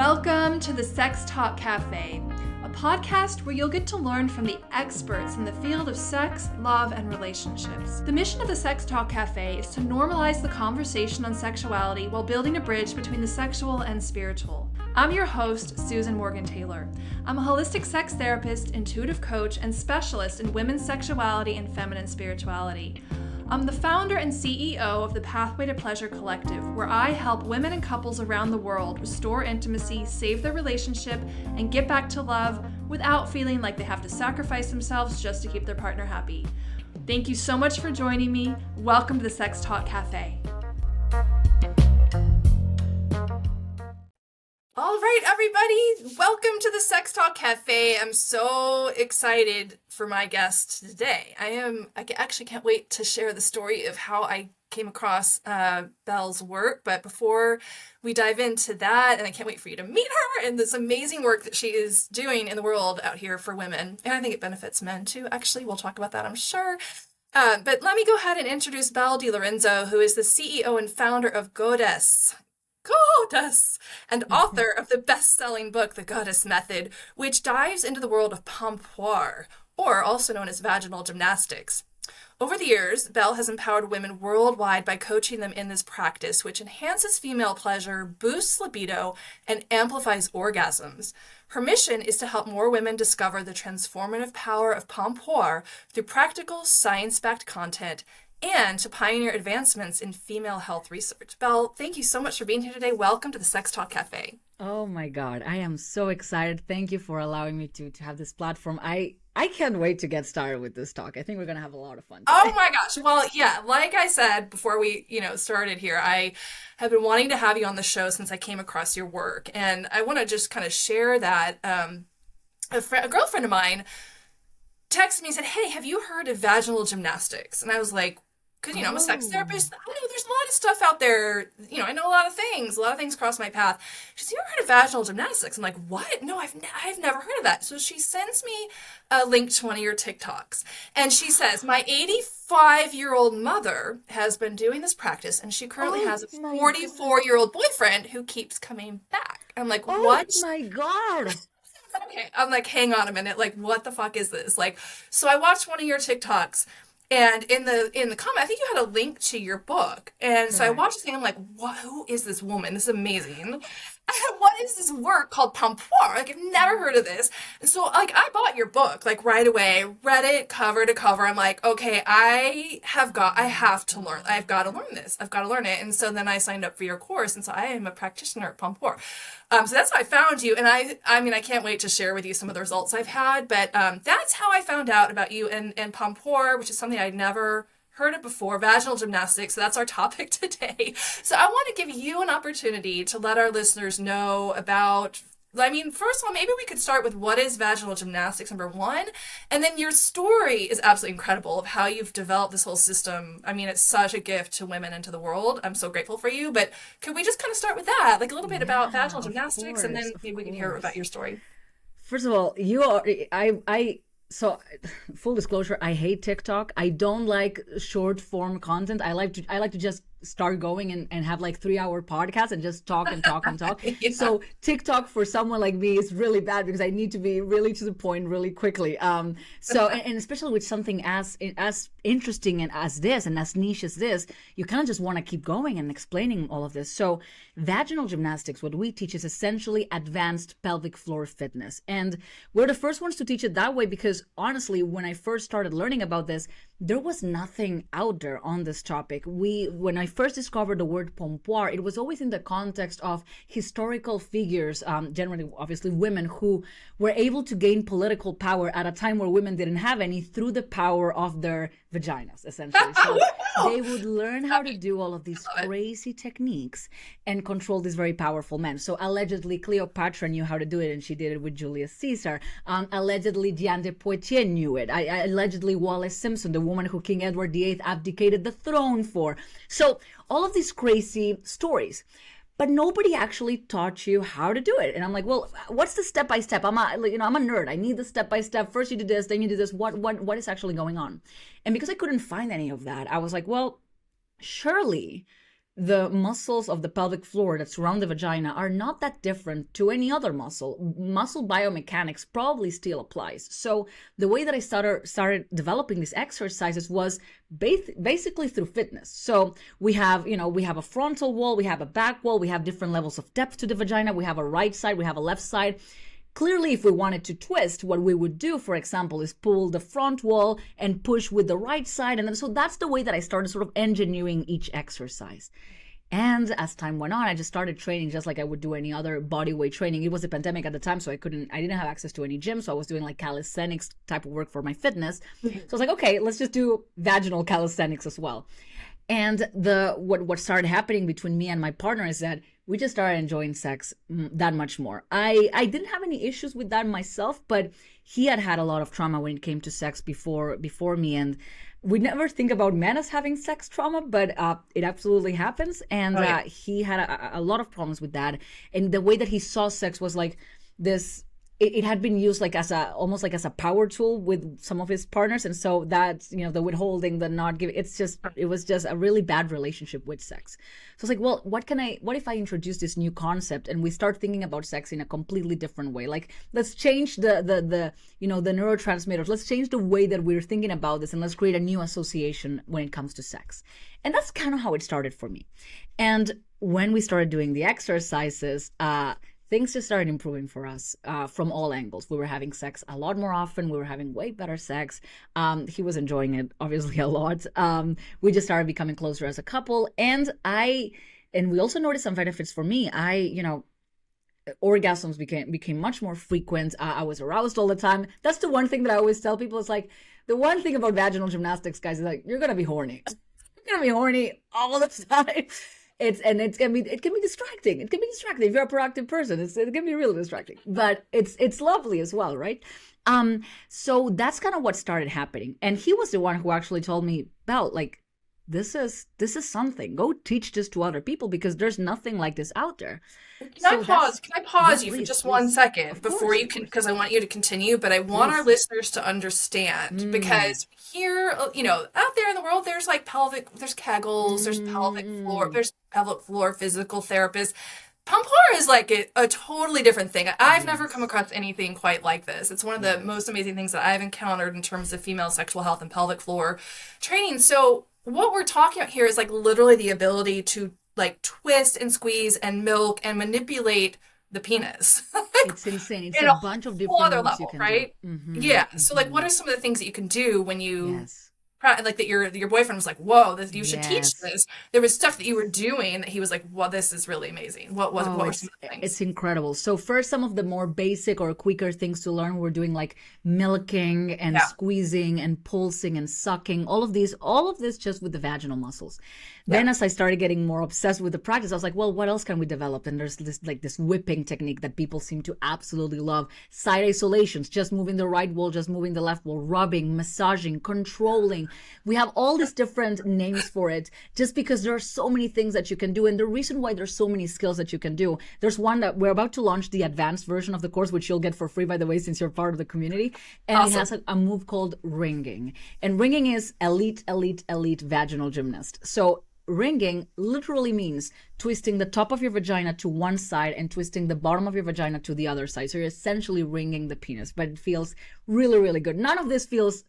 Welcome to the Sex Talk Cafe, a podcast where you'll get to learn from the experts in the field of sex, love, and relationships. The mission of the Sex Talk Cafe is to normalize the conversation on sexuality while building a bridge between the sexual and spiritual. I'm your host, Susan Morgan Taylor. I'm a holistic sex therapist, intuitive coach, and specialist in women's sexuality and feminine spirituality. I'm the founder and CEO of the Pathway to Pleasure Collective, where I help women and couples around the world restore intimacy, save their relationship, and get back to love without feeling like they have to sacrifice themselves just to keep their partner happy. Thank you so much for joining me. Welcome to the Sex Talk Cafe. All right, everybody, welcome to the Sex Talk Cafe. I'm so excited for my guest today. I actually can't wait to share the story of how I came across Belle's work. But before we dive into that, and I can't wait for you to meet her and this amazing work that she is doing in the world out here for women. And I think it benefits men too. Actually, we'll talk about that, I'm sure. But let me go ahead and introduce Belle Di Lorenzo, who is the CEO and founder of Gohddess, and author of the best-selling book, The Gohddess Method, which dives into the world of Pompoir, or also known as vaginal gymnastics. Over the years, Belle has empowered women worldwide by coaching them in this practice, which enhances female pleasure, boosts libido, and amplifies orgasms. Her mission is to help more women discover the transformative power of Pompoir through practical, science-backed content and to pioneer advancements in female health research. Belle, thank you so much for being here today. Welcome to the Sex Talk Cafe. Oh my God, I am so excited. Thank you for allowing me to have this platform. I can't wait to get started with this talk. I think we're going to have a lot of fun today. Oh my gosh. Well, yeah, like I said before we, started here, I have been wanting to have you on the show since I came across your work. And I want to just kind of share that. A girlfriend of mine texted me and said, "Hey, have you heard of vaginal gymnastics?" And I was like, because, I'm a sex therapist. I know there's a lot of stuff out there. I know a lot of things cross my path. She said, "You ever heard of vaginal gymnastics?" I'm like, "What? No, I've never heard of that." So she sends me a link to one of your TikToks. And she says, "My 85-year-old mother has been doing this practice, and she currently has a 44-year-old boyfriend who keeps coming back." I'm like, "What?" Oh my God. Okay. I'm like, hang on a minute. Like, what the fuck is this? Like, so I watched one of your TikToks. And in the comment, I think you had a link to your book. And so I watched this thing. I'm like, who is this woman? This is amazing. What is this work called Pompoir? Like, I've never heard of this. And so, like, I bought your book, like, right away, read it cover to cover. I'm like, okay, I have to learn. I've got to learn this. I've got to learn it. And so then I signed up for your course. And so I am a practitioner at Pompoir. So that's how I found you. And I can't wait to share with you some of the results I've had. But that's how I found out about you and Pompoir, which is something I'd never heard of before, vaginal gymnastics. So that's our topic today. So I want to give you an opportunity to let our listeners know about, first of all, maybe we could start with what is vaginal gymnastics, number one, and then your story is absolutely incredible of how you've developed this whole system. It's such a gift to women and to the world. I'm so grateful for you, but could we just kind of start with that, like a little bit about vaginal gymnastics, and then maybe we can hear about your story. First of all, So, full disclosure, I hate TikTok. I don't like short form content. I like to just start going and have like 3-hour podcasts and just talk and talk and talk. Yeah. So TikTok for someone like me is really bad because I need to be really to the point really quickly. And especially with something as interesting and as this and as niche as this, you kind of just want to keep going and explaining all of this. So vaginal gymnastics, what we teach is essentially advanced pelvic floor fitness. And we're the first ones to teach it that way because honestly, when I first started learning about this, there was nothing out there on this topic. When I first discovered the word pompoir, it was always in the context of historical figures, generally, obviously, women who were able to gain political power at a time where women didn't have any through the power of their vaginas, essentially. So they would learn how to do all of these crazy techniques and control these very powerful men. So allegedly, Cleopatra knew how to do it, and she did it with Julius Caesar. Allegedly, Diane de Poitiers knew it. Allegedly, Wallis Simpson, the woman who King Edward VIII abdicated the throne for. So all of these crazy stories. But nobody actually taught you how to do it. And I'm like, well, what's the step-by-step? I'm a nerd. I need the step-by-step. First you do this, then you do this. What is actually going on? And because I couldn't find any of that, I was like, well, surely the muscles of the pelvic floor that surround the vagina are not that different to any other muscle. Muscle biomechanics probably still applies. So the way that I started developing these exercises was basically through fitness. So we have a frontal wall, we have a back wall, we have different levels of depth to the vagina, we have a right side, we have a left side. Clearly, if we wanted to twist, what we would do, for example, is pull the front wall and push with the right side. And then, so that's the way that I started sort of engineering each exercise. And as time went on, I just started training just like I would do any other body weight training. It was a pandemic at the time, so I didn't have access to any gym. So I was doing like calisthenics type of work for my fitness. So I was like, okay, let's just do vaginal calisthenics as well. And what started happening between me and my partner is that we just started enjoying sex that much more. I didn't have any issues with that myself, but he had a lot of trauma when it came to sex before me, and we never think about men as having sex trauma, but it absolutely happens. And he had a lot of problems with that, and the way that he saw sex was like this. It had been used like almost like as a power tool with some of his partners. And so that's, the withholding, the not giving, it was just a really bad relationship with sex. So it's like, well, what if I introduce this new concept and we start thinking about sex in a completely different way? Like, let's change the neurotransmitters. Let's change the way that we're thinking about this, and let's create a new association when it comes to sex. And that's kind of how it started for me. And when we started doing the exercises, things just started improving for us from all angles. We were having sex a lot more often. We were having way better sex. He was enjoying it, obviously, a lot. We just started becoming closer as a couple. And we also noticed some benefits for me. Orgasms became much more frequent. I was aroused all the time. That's the one thing that I always tell people. It's like, the one thing about vaginal gymnastics, guys, is like, you're going to be horny. You're going to be horny all the time. It can be distracting. It can be distracting if you're a proactive person. It can be really distracting, but it's lovely as well, right? So that's kind of what started happening. And he was the one who actually told me, Belle, like, this is something. Go teach this to other people, because there's nothing like this out there. Can I pause you for just 1 second before you can, because I want you to continue, but I want our listeners to understand, because here, out there in the world, there's like there's Kegels, there's pelvic floor physical therapists. Pompoir is like a totally different thing. I've never come across anything quite like this. It's one of the most amazing things that I've encountered in terms of female sexual health and pelvic floor training. So what we're talking about here is like literally the ability to like twist and squeeze and milk and manipulate the penis. It's insane. It's a bunch of different other moves level, you can right? do. Mm-hmm. Yeah. So like, what are some of the things that you can do when you Yes. like that your boyfriend was like, whoa, you should teach Yes. this. There was stuff that you were doing that he was like, well, this is really amazing. What were some of the things? It's incredible. So first, some of the more basic or quicker things to learn, we're doing like milking and squeezing and pulsing and sucking, all of this just with the vaginal muscles. Then as I started getting more obsessed with the practice, I was like, well, what else can we develop? And there's this whipping technique that people seem to absolutely love. Side isolations, just moving the right wall, just moving the left wall, rubbing, massaging, controlling. We have all these different names for it, just because there are so many things that you can do. And the reason why there's so many skills that you can do, there's one that we're about to launch, the advanced version of the course, which you'll get for free, by the way, since you're part of the community. And It has a move called ringing. And ringing is elite vaginal gymnast. So ringing literally means twisting the top of your vagina to one side and twisting the bottom of your vagina to the other side. So you're essentially ringing the penis, but it feels really, really good. None of this feels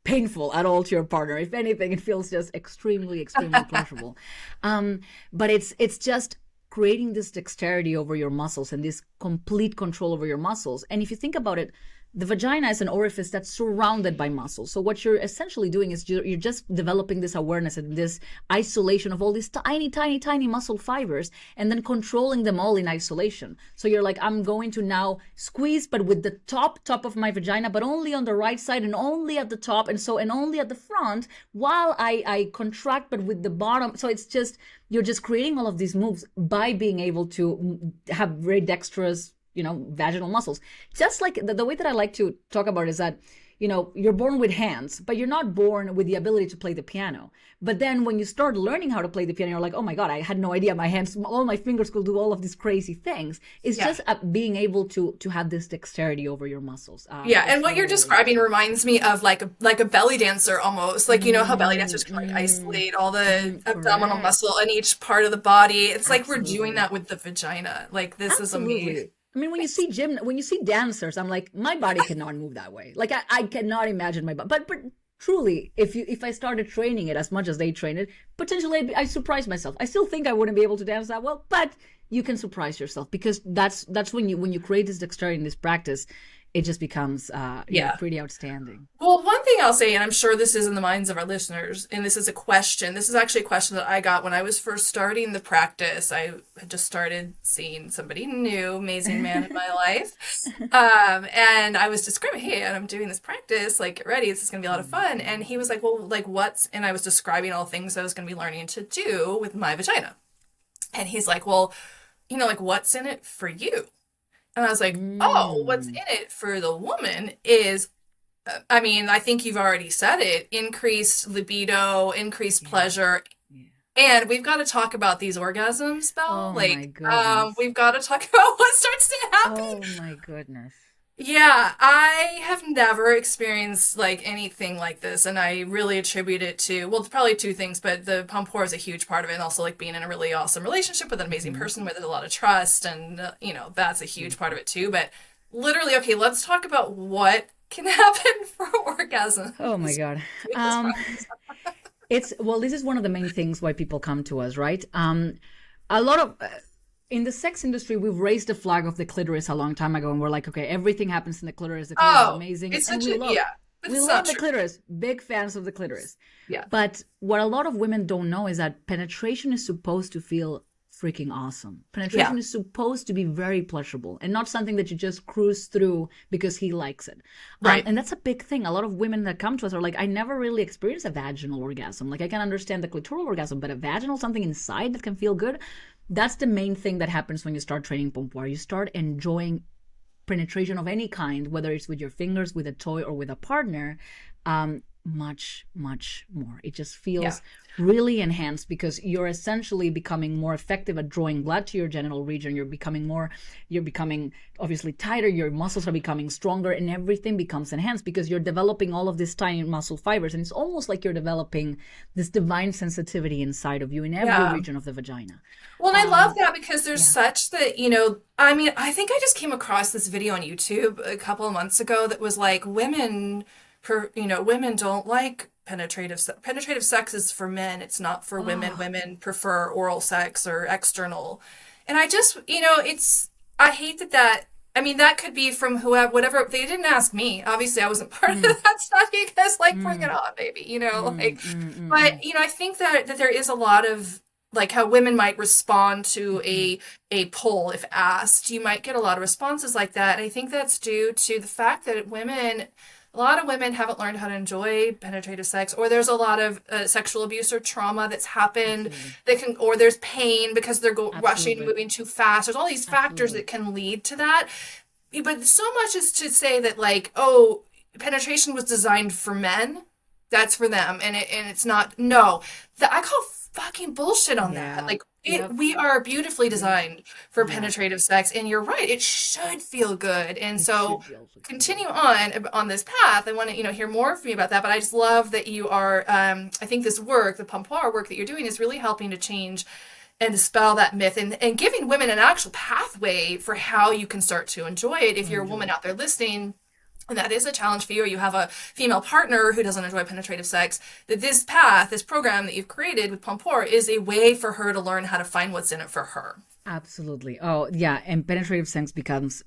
painful at all to your partner. If anything, it feels just extremely pleasurable. But it's just creating this dexterity over your muscles and this complete control over your muscles. And if you think about it, the vagina is an orifice that's surrounded by muscles. So what you're essentially doing is you're just developing this awareness and this isolation of all these tiny muscle fibers, and then controlling them all in isolation. So you're like, I'm going to now squeeze, but with the top of my vagina, but only on the right side and only at the top, and only at the front, while I contract, but with the bottom. So it's just, you're just creating all of these moves by being able to have very dexterous vaginal muscles. Just like the way that I like to talk about it is that, you're born with hands, but you're not born with the ability to play the piano. But then when you start learning how to play the piano, you're like, oh my God, I had no idea my hands, all my fingers could do all of these crazy things. It's just being able to have this dexterity over your muscles. And what you're describing reminds me of like a belly dancer almost. Like, how belly dancers can like isolate all the abdominal muscle in each part of the body. It's like we're doing that with the vagina. Like this is amazing. I mean, when you see dancers, I'm like, my body cannot move that way. Like I cannot imagine my body. But truly, if I started training it as much as they train it, potentially I surprise myself. I still think I wouldn't be able to dance that well, but you can surprise yourself, because that's when you create this dexterity in this practice, it just becomes pretty outstanding. Well, one thing I'll say, and I'm sure this is in the minds of our listeners, and this is a question. This is actually a question that I got when I was first starting the practice. I had just started seeing somebody new, amazing man in my life. And I was describing, hey, I'm doing this practice, like, get ready, this is going to be a lot of fun. And he was like, well, like, and I was describing all things I was going to be learning to do with my vagina. And he's like, well, like, what's in it for you? And I was like, oh, what's in it for the woman is, I think you've already said it, increased libido, increased pleasure. Yeah. And we've got to talk about these orgasms, Belle. Oh, my goodness. We've got to talk about what starts to happen. Oh, my goodness. Yeah, I have never experienced like anything like this, and I really attribute it to, well, probably two things, but the Pompoir is a huge part of it, and also like being in a really awesome relationship with an amazing person where there's a lot of trust, and that's a huge part of it too. But literally, okay, let's talk about what can happen for orgasm. Oh my God. This is one of the main things why people come to us, right? A lot of in the sex industry, we've raised the flag of the clitoris a long time ago, and we're like, okay, everything happens in the clitoris. The clitoris is amazing. It's and we love the clitoris. Big fans of the clitoris. Yeah. But what a lot of women don't know is that penetration is supposed to feel freaking awesome. Penetration is supposed to be very pleasurable and not something that you just cruise through because he likes it. Right. And that's a big thing. A lot of women that come to us are like, I never really experienced a vaginal orgasm. Like, I can understand the clitoral orgasm, but a vaginal, something inside that can feel good. That's the main thing that happens when you start training Pompoir. You start enjoying penetration of any kind, whether it's with your fingers, with a toy, or with a partner, much, much more. It just feels really enhanced because you're essentially becoming more effective at drawing blood to your genital region. You're becoming obviously tighter, your muscles are becoming stronger, and everything becomes enhanced because you're developing all of these tiny muscle fibers. And it's almost like you're developing this divine sensitivity inside of you in every region of the vagina. Well, and I love that because there's such that, I think I just came across this video on YouTube a couple of months ago that was like, women don't like penetrative sex is for men. It's not for women. Women prefer oral sex or external. And I just, I hate that, that could be from whatever, they didn't ask me. Obviously I wasn't part of that study because bring it on, baby, but, I think that there is a lot of, like how women might respond to a poll if asked. You might get a lot of responses like that. And I think that's due to the fact that a lot of women haven't learned how to enjoy penetrative sex, or there's a lot of sexual abuse or trauma that's happened or there's pain because they're rushing, moving too fast. There's all these factors that can lead to that. But so much is to say that penetration was designed for men. That's for them. And it's not, no. I call fucking bullshit on that. We are beautifully designed for penetrative sex, and you're right, it should feel good. And so continue on this path. I want to hear more from you about that, but I just love that you are I think this work, the Pompoir work that you're doing, is really helping to change and dispel that myth and giving women an actual pathway for how you can start to enjoy it. If you're a woman out there listening and that is a challenge for you, or you have a female partner who doesn't enjoy penetrative sex, that this program that you've created with Pompoir is a way for her to learn how to find what's in it for her. Absolutely. Oh, yeah. And penetrative sex becomes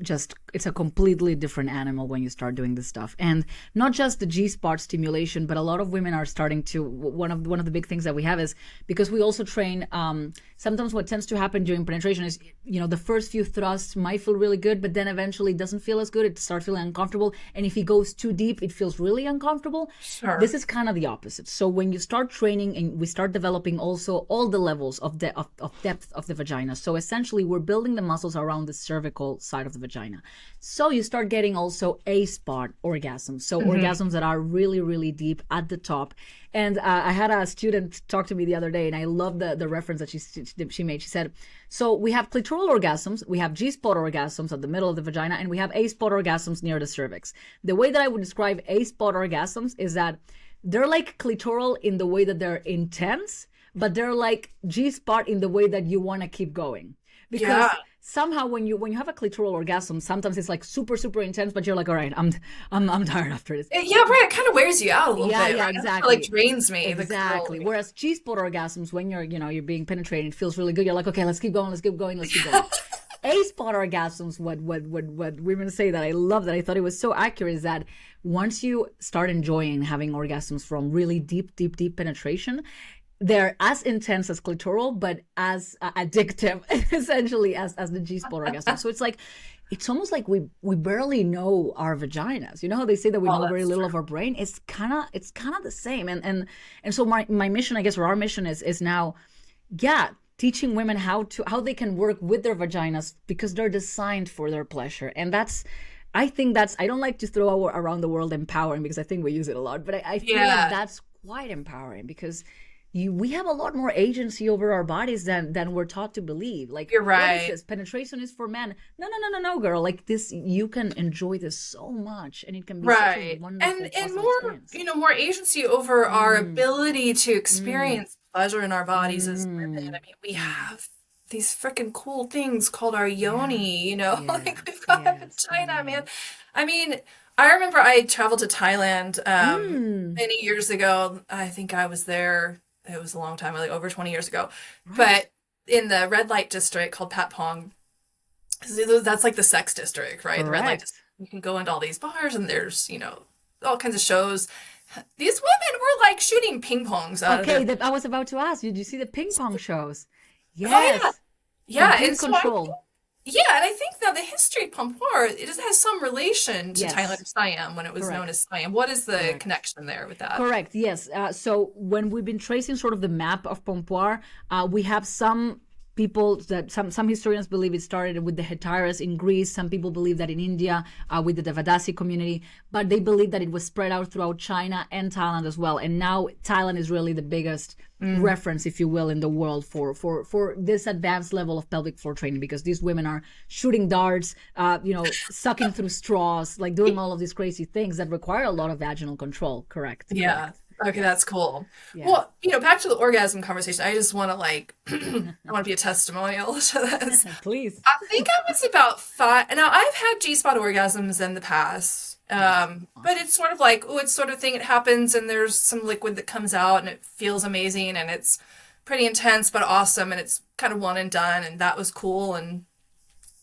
it's a completely different animal when you start doing this stuff. And not just the G-spot stimulation, but a lot of women are starting to, one of the big things that we have is, because we also train, sometimes what tends to happen during penetration is, the first few thrusts might feel really good, but then eventually it doesn't feel as good. It starts feeling uncomfortable. And if it goes too deep, it feels really uncomfortable. Sure. This is kind of the opposite. So when you start training and we start developing also all the levels of depth of the vagina. So essentially we're building the muscles around the cervical side of the vagina. So you start getting also A-spot orgasms. So orgasms that are really, really deep at the top. And I had a student talk to me the other day, and I love the reference that she made. She said, so we have clitoral orgasms, we have G-spot orgasms at the middle of the vagina, and we have A-spot orgasms near the cervix. The way that I would describe A-spot orgasms is that they're like clitoral in the way that they're intense, but they're like G-spot in the way that you want to keep going. Because somehow when you have a clitoral orgasm, sometimes it's like super, super intense, but you're like, all right, I'm tired after this. Yeah, right. It kind of wears you out a little bit. Yeah, Right? exactly. It like drains me. Exactly. Whereas G-spot orgasms, when you're being penetrated, it feels really good. You're like, okay, let's keep going, let's keep going, let's keep going. A-spot orgasms, what women say that I love, that I thought it was so accurate, is that once you start enjoying having orgasms from really deep penetration, they're as intense as clitoral, but as addictive, essentially, as the G-spot orgasm. So it's almost like we barely know our vaginas. You know how they say that we know very little of our brain? It's kind of the same. And so my mission, I guess, or our mission is now, teaching women how they can work with their vaginas, because they're designed for their pleasure. And I don't like to throw around the word empowering, because I think we use it a lot, but I feel like that's quite empowering, because we have a lot more agency over our bodies than we're taught to believe. Like, you're right. What is this? Penetration is for men. No, girl. Like this, you can enjoy this so much, and it can be such a wonderful and more experience. More agency over our ability to experience pleasure in our bodies as women. I mean, we have these freaking cool things called our yoni. Like we've got a vagina, man. I mean, I remember I traveled to Thailand many years ago. I think I was there. It was a long time, like over 20 years ago. Right. But in the red light district called Pat Pong, that's like the sex district, right? Correct. The red light district. You can go into all these bars, and there's, all kinds of shows. These women were like shooting ping pongs out of it. I was about to ask, did you see the ping pong shows? Yes. Oh, yeah. And control. And I think that the history of Pompoir, it just has some relation to Thailand or Siam when it was known as Siam. What is the connection there with that? Correct, yes. So when we've been tracing sort of the map of Pompoir, we have some people that some historians believe it started with the Hetaeras in Greece. Some people believe that in India with the Devadasi community, but they believe that it was spread out throughout China and Thailand as well. And now Thailand is really the biggest reference, if you will, in the world for this advanced level of pelvic floor training, because these women are shooting darts, sucking through straws, like doing all of these crazy things that require a lot of vaginal control. Correct. Okay, that's cool. Yeah. Well, back to the orgasm conversation. I just want to I want to be a testimonial to this. Please. I think I was about 5. Now, I've had G-spot orgasms in the past, awesome. But it's sort of like, it's sort of thing. It happens, and there's some liquid that comes out, and it feels amazing, and it's pretty intense, but awesome, and it's kind of one and done, and that was cool, and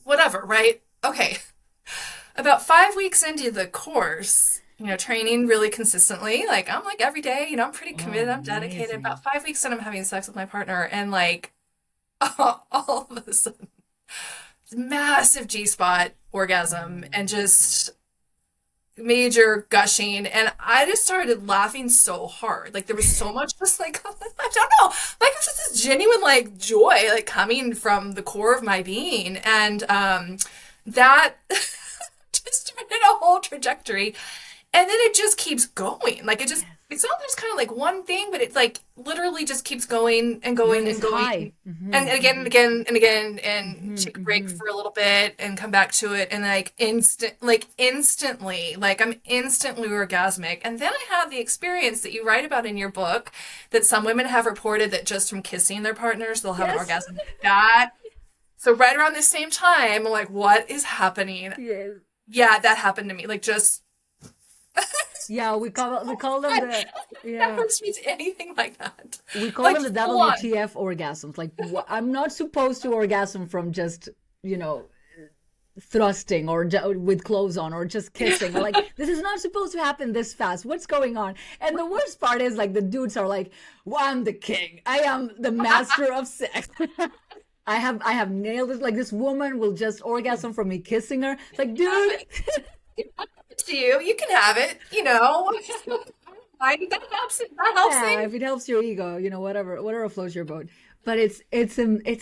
whatever, right? Okay. About 5 weeks into the course, training really consistently. I'm every day, I'm pretty committed. I'm dedicated. Amazing. About 5 weeks in, I'm having sex with my partner, and all of a sudden, massive G-spot orgasm and just major gushing. And I just started laughing so hard. There was so much just I don't know, it was just this genuine joy coming from the core of my being. And that just started a whole trajectory. And then it just keeps going. It's not just kind of one thing, but it's literally just keeps going and going and going. And again and again and again, and take a break for a little bit and come back to it. And instantly, I'm instantly orgasmic. And then I have the experience that you write about in your book, that some women have reported that just from kissing their partners, they'll have an orgasm. So right around the same time, I'm like, what is happening? Yes. Yeah, that happened to me. We call them the never experienced anything like that. We call them the WTF orgasms. I'm not supposed to orgasm from just thrusting or with clothes on or just kissing. This is not supposed to happen this fast. What's going on? And the worst part is the dudes are well, I'm the king. I am the master of sex. I have nailed it. This woman will just orgasm from me kissing her. It's dude. To you can have it, I think that helps. That helps Yeah, things. if it helps your ego, whatever floats your boat. But it's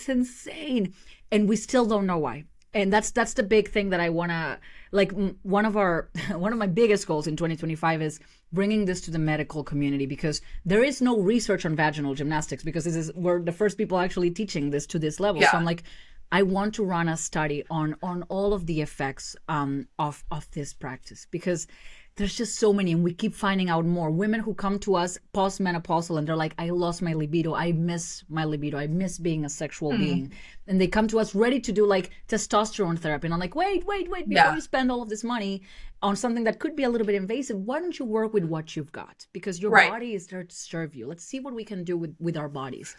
insane, and we still don't know why. And that's the big thing that I wanna like. One of our one of my biggest goals in 2025 is bringing this to the medical community, because there is no research on vaginal gymnastics, because we're the first people actually teaching this to this level. So Yeah. I'm like, I want to run a study on all of the effects of this practice, because there's just so many, and we keep finding out more women who come to us postmenopausal, and they're like, I lost my libido, I miss my libido, I miss being a sexual being, and they come to us ready to do like testosterone therapy, and I'm like, wait, before Yeah. you spend all of this money on something that could be a little bit invasive, why don't you work with what you've got, because your Right. body is there to serve you. Let's see what we can do with our bodies.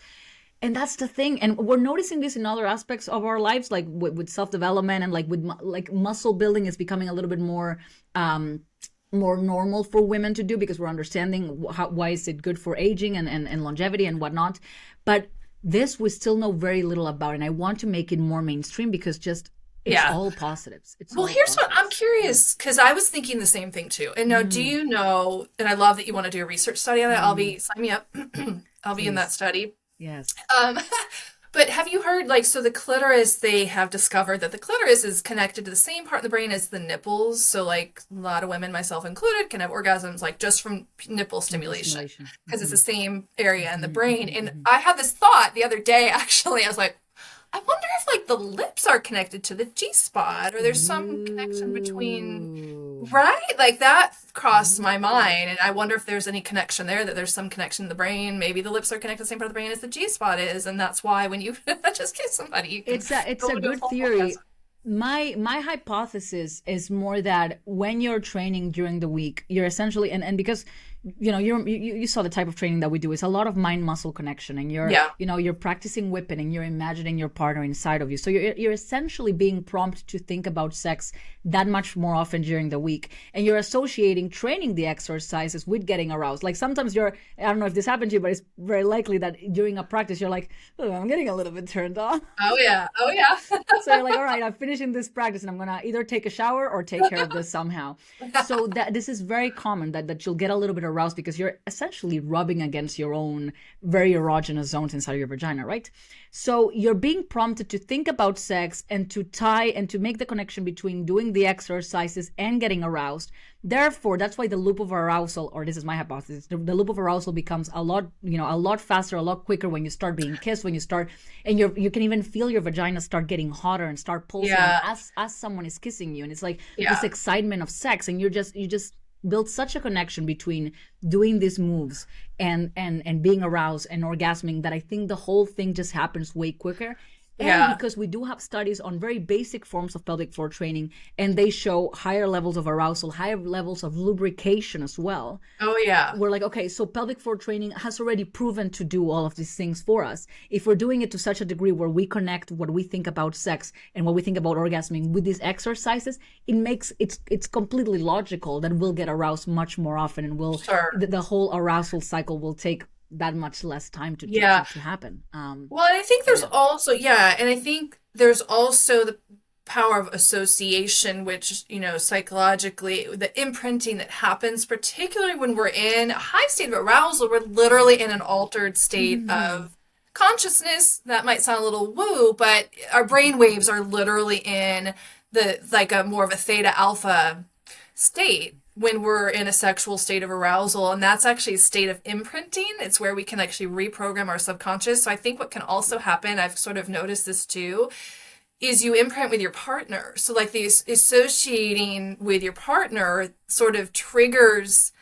And that's the thing, and we're noticing this in other aspects of our lives, like with self-development, and like with like muscle building is becoming a little bit more normal for women to do, because we're understanding why is it good for aging and longevity and whatnot. But this we still know very little about, and I want to make it more mainstream, because just it's Yeah. all positives. It's Well, all here's what I'm positives. curious, because I was thinking the same thing too. And now, do Mm, you know, and I love that you want to do a research study on it. mm, Sign me up. I'll be in that please. study. Yes. Um, but have you heard, like, so the clitoris, they have discovered that the clitoris is connected to the same part of the brain as the nipples. So, like, a lot of women, myself included, can have orgasms, like, just from nipple Nipple stimulation, stimulation. because it's the same area in the brain. And Hmm. I had this thought the other day, actually. I was like, I wonder if, like, the lips are connected to the G spot, or there's some connection between, Ooh. right? Like, that crossed my Ooh. mind. And I wonder if there's any connection there, that there's some connection in the brain. Maybe the lips are connected to the same part of the brain as the G spot is. And that's why when you just kiss somebody, you can It's go a into a good full theory. orgasm. My hypothesis is more that when you're training during the week, you're essentially, and because you saw the type of training that we do, is a lot of mind muscle connection, and Yeah. you're practicing whipping, and you're imagining your partner inside of you, so you're essentially being prompted to think about sex that much more often during the week, and you're associating training the exercises with getting aroused. Like sometimes I don't know if this happened to you, but it's very likely that during a practice you're like, oh, I'm getting a little bit turned on. Oh, yeah. Oh, yeah. So you're like, all right, I'm finishing this practice, and I'm gonna either take a shower or take care of this somehow. So that this is very common, that you'll get a little bit aroused, because you're essentially rubbing against your own very erogenous zones inside of your vagina, right? So you're being prompted to think about sex, and to tie and to make the connection between doing the exercises and getting aroused. Therefore, that's why the loop of arousal, or this is my hypothesis, the loop of arousal becomes a lot faster, a lot quicker when you start being kissed, when you start, and you can even feel your vagina start getting hotter and start pulsing Yeah. as someone is kissing you, and it's like this Yeah. excitement of sex, and you just build such a connection between doing these moves and being aroused and orgasming, that I think the whole thing just happens way quicker. And Yeah. because we do have studies on very basic forms of pelvic floor training, and they show higher levels of arousal, higher levels of lubrication as well, Oh, yeah. we're like, okay, so pelvic floor training has already proven to do all of these things for us. If we're doing it to such a degree where we connect what we think about sex and what we think about orgasming with these exercises, it's completely logical that we'll get aroused much more often, and Sure. the whole arousal cycle will take that much less time Yeah. to happen. Well, and I think So there's yeah. also, yeah, and I think there's also the power of association, which, psychologically, the imprinting that happens, particularly when we're in a high state of arousal, we're literally in an altered state Mhm. of consciousness. That might sound a little woo, but our brain waves are literally in like a more of a theta alpha state when we're in a sexual state of arousal, and that's actually a state of imprinting. It's where we can actually reprogram our subconscious. So I think what can also happen, I've sort of noticed this too, is you imprint with your partner. So like these associating with your partner sort of triggers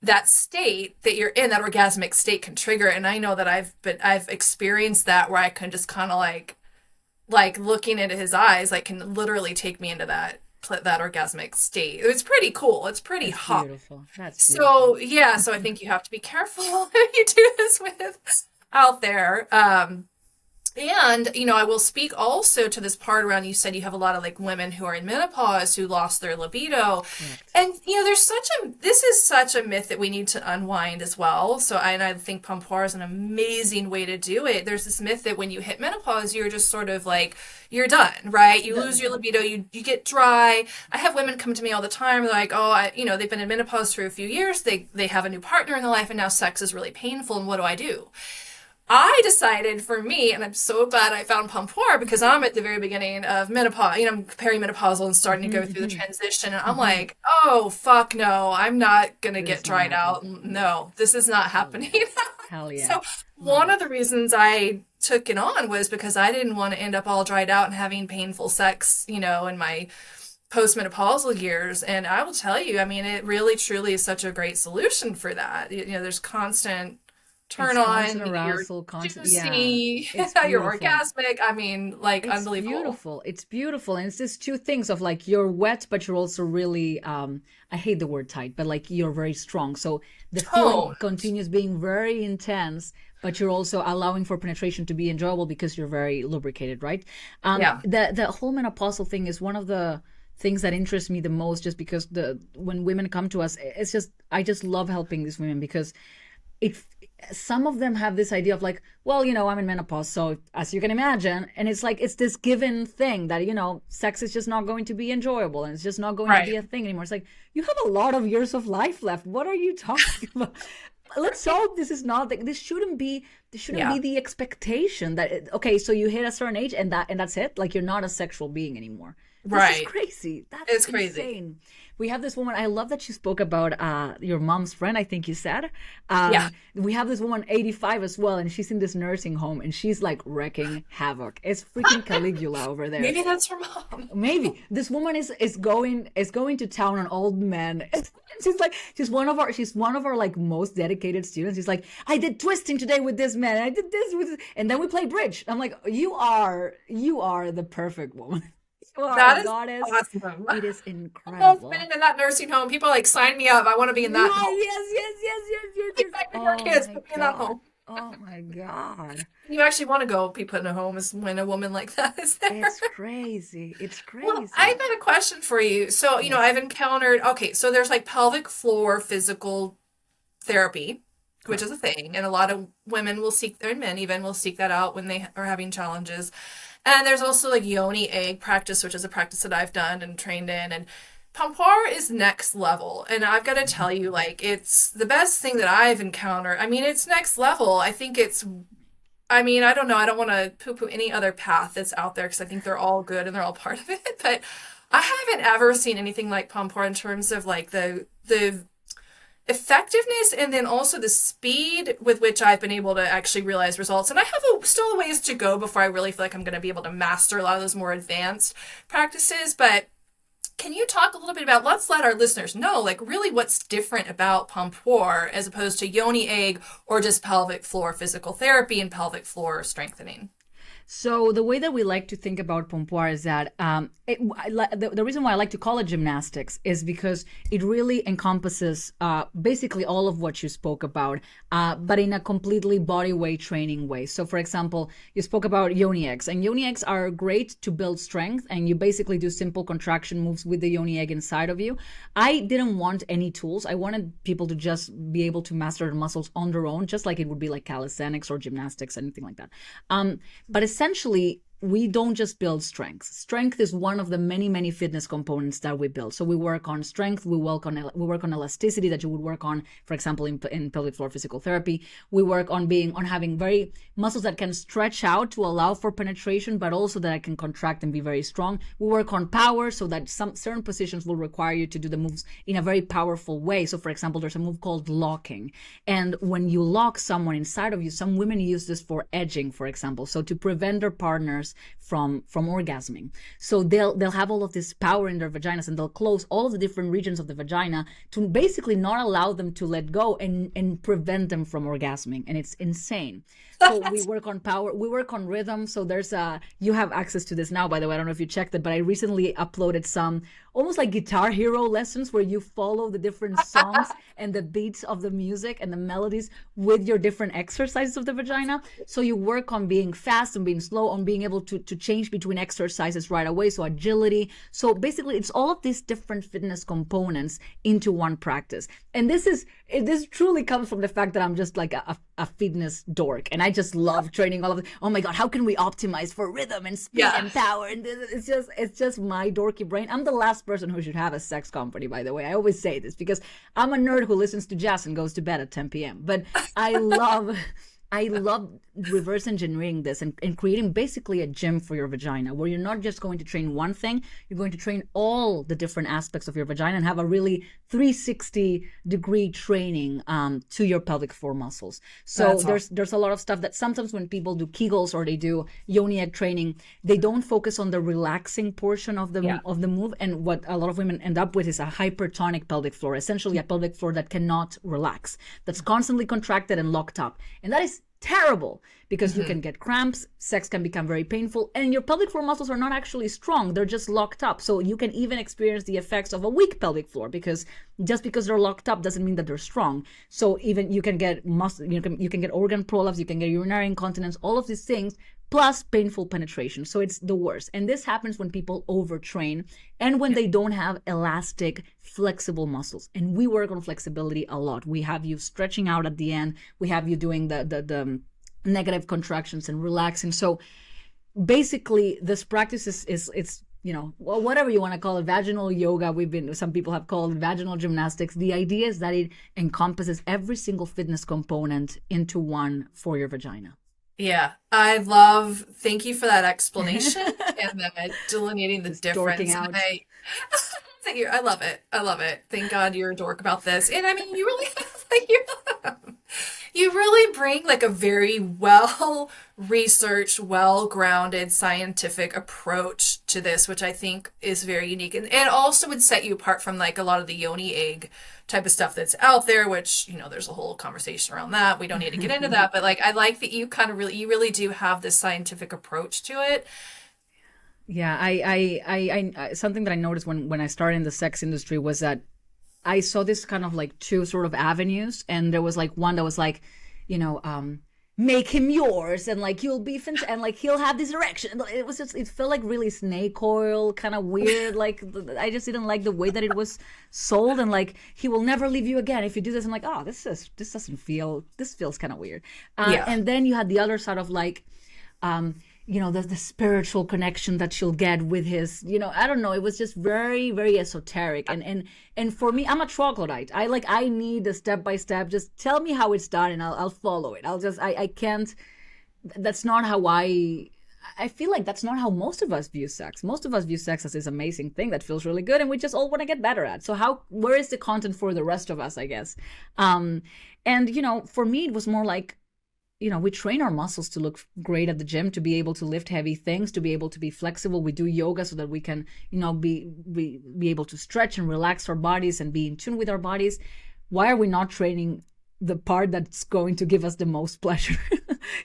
that state that you're in. That orgasmic state can trigger it. And I know that I've experienced that, where I can just kind of like looking into his eyes, like, can literally take me into that orgasmic state. It's pretty cool. It's pretty That's hot. beautiful. That's beautiful. So yeah, so I think you have to be careful if you do this with out there. And, you know, I will speak also to this part around, you said you have a lot of like women who are in menopause who lost their libido. Correct. And, you know, this is such a myth that we need to unwind as well. So I think Pompoir is an amazing way to do it. There's this myth that when you hit menopause, you're just sort of like, you're done, right? You lose your libido, you get dry. I have women come to me all the time, they're like, oh, you know, they've been in menopause for a few years. They have a new partner in their life and now sex is really painful. And what do I do? I decided for me, and I'm so glad I found Pompoir because I'm at the very beginning of menopause, you know, I'm perimenopausal and starting to go through the transition. And I'm like, oh, fuck no, I'm not going to get dried out. No, this is not happening. Hell yeah. So one of the reasons I took it on was because I didn't want to end up all dried out and having painful sex, you know, in my postmenopausal years. And I will tell you, I mean, it really truly is such a great solution for that. You know, there's constant turn on, constant arousal, constant, juicy, it's you're beautiful. orgasmic. I mean, like, It's unbelievable. beautiful. It's beautiful. And it's just two things of like you're wet, but you're also really I hate the word tight, but like you're very strong. So the feeling Oh, continues being very intense, but you're also allowing for penetration to be enjoyable because you're very lubricated, right? yeah. The whole menopausal thing is one of the things that interests me the most, just because when women come to us, it's just I just love helping these women because it some of them have this idea of like, well, you know, I'm in menopause, so as you can imagine, and it's like it's this given thing that, you know, sex is just not going to be enjoyable and it's just not going to be a Right. thing anymore. It's like you have a lot of years of life left. What are you talking about? Let's hope this is not this shouldn't be Yeah. the expectation that okay, so you hit a certain age and that's it, like you're not a sexual being anymore. This is Right. crazy. That's It's crazy. insane. We have this woman. I love that she spoke about your mom's friend, I think you said. Yeah. We have this woman, 85 as well, and she's in this nursing home, and she's like wrecking havoc. It's freaking Caligula over there. Maybe that's her mom. Maybe this woman is going to town on old men. She's one of our like most dedicated students. She's like, I did twisting today with this man. I did this with, and then we played bridge. I'm like, you are the perfect woman. You are That a is goddess. awesome. It is I love incredible. being in that nursing home. People like sign me up. I want to be in that home. Yes. Like with your Oh kids, my put me in that God. home. Oh my God. You actually want to go be put in a home is when a woman like that is there. It's crazy. It's Well, I've crazy. got a question for you. So, you know, Yes, I've encountered, okay, so there's like pelvic floor physical therapy, which is a correct. thing, and a lot of women will seek, and men even will seek that out when they are having challenges. And there's also like yoni egg practice, which is a practice that I've done and trained in. And Pompoir is next level. And I've got to tell you, like, it's the best thing that I've encountered. I mean, it's next level. I mean, I don't know. I don't want to poo-poo any other path that's out there because I think they're all good and they're all part of it. But I haven't ever seen anything like Pompoir in terms of like the effectiveness and then also the speed with which I've been able to actually realize results. And I have still a ways to go before I really feel like I'm going to be able to master a lot of those more advanced practices. But can you talk a little bit about, let's let our listeners know, like really what's different about Pompoir as opposed to yoni egg or just pelvic floor physical therapy and pelvic floor strengthening? So the way that we like to think about Pompoir is that the reason why I like to call it gymnastics is because it really encompasses basically all of what you spoke about, but in a completely body weight training way. So for example, you spoke about yoni eggs, and yoni eggs are great to build strength, and you basically do simple contraction moves with the yoni egg inside of you. I didn't want any tools. I wanted people to just be able to master the muscles on their own, just like it would be like calisthenics or gymnastics, anything like that. But essentially, we don't just build strength. Strength is one of the many, many fitness components that we build. So we work on strength, we work on elasticity that you would work on, for example, in pelvic floor physical therapy. We work on having very muscles that can stretch out to allow for penetration, but also that I can contract and be very strong. We work on power so that some certain positions will require you to do the moves in a very powerful way. So for example, there's a move called locking. And when you lock someone inside of you, some women use this for edging, for example. So to prevent their partners from orgasming. So they'll have all of this power in their vaginas, and they'll close all of the different regions of the vagina to basically not allow them to let go and prevent them from orgasming. And it's insane. So we work on power, we work on rhythm. So there's you have access to this now, by the way. I don't know if you checked it, but I recently uploaded some almost like Guitar Hero lessons where you follow the different songs and the beats of the music and the melodies with your different exercises of the vagina. So you work on being fast and being slow, on being able to change between exercises right away. So agility. So basically it's all of these different fitness components into one practice. And this truly comes from the fact that I'm just like a fitness dork, and I just love training all of it. Oh my god, how can we optimize for rhythm and speed and power? And it's just my dorky brain. I'm the last person who should have a sex company, by the way. I always say this because I'm a nerd who listens to jazz and goes to bed at 10 p.m. But I love reverse engineering this and creating basically a gym for your vagina, where you're not just going to train one thing, you're going to train all the different aspects of your vagina and have a really 360-degree training to your pelvic floor muscles. So there's a lot of stuff that sometimes when people do Kegels or they do yoni egg training, they don't focus on the relaxing portion of the move. And what a lot of women end up with is a hypertonic pelvic floor, essentially a pelvic floor that cannot relax, that's constantly contracted and locked up. And that is terrible because you can get cramps, sex can become very painful, and your pelvic floor muscles are not actually strong, they're just locked up. So you can even experience the effects of a weak pelvic floor, because just because they're locked up doesn't mean that they're strong. So even you can get you can get organ prolapse, you can get urinary incontinence, all of these things, plus painful penetration. So it's the worst. And this happens when people overtrain and when they don't have elastic, flexible muscles. And we work on flexibility a lot. We have you stretching out at the end. We have you doing the negative contractions and relaxing. So basically this practice is well, whatever you want to call it, vaginal yoga. Some people have called it vaginal gymnastics. The idea is that it encompasses every single fitness component into one for your vagina. Yeah, thank you for that explanation and then delineating the Just difference. dorking out. I love it. I love it. Thank God you're a dork about this. And I mean, you really, like, you really bring like a very well researched, well grounded scientific approach to this, which I think is very unique. And also would set you apart from like a lot of the yoni egg type of stuff that's out there, which, there's a whole conversation around that. We don't need to get into that. But like, I like that you you really do have this scientific approach to it. Yeah, I something that I noticed when I started in the sex industry was that I saw this kind of like two sort of avenues, and there was like one that was like, make him yours, and like you'll be and like he'll have this erection. It felt like really snake oil, kind of weird. Like I just didn't like the way that it was sold, and like he will never leave you again if you do this. I'm like, oh, this feels kind of weird. And then you had the other side of like, the spiritual connection that she'll get with his, I don't know. It was just very, very esoteric. And for me, I'm a troglodyte. I need the step-by-step. Just tell me how it's done and I'll follow it. I can't, that's not how I feel like that's not how most of us view sex. Most of us view sex as this amazing thing that feels really good and we just all want to get better at. So where is the content for the rest of us, I guess? And, for me, it was more like, we train our muscles to look great at the gym, to be able to lift heavy things, to be able to be flexible. We do yoga so that we can, be able to stretch and relax our bodies and be in tune with our bodies. Why are we not training the part that's going to give us the most pleasure?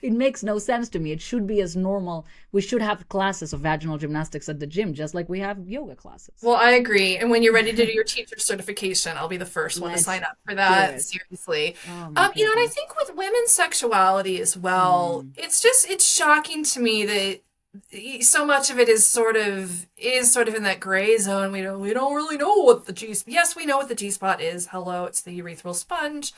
It makes no sense to me. It should be as normal. We should have classes of vaginal gymnastics at the gym, just like we have yoga classes. Well, I agree. And when you're ready to do your teacher certification, I'll be the first one to sign up for that. Seriously. Oh, And I think with women's sexuality as well, it's shocking to me that so much of it is sort of in that gray zone. We don't really know what the yes, we know what the G-spot is. Hello, it's the urethral sponge.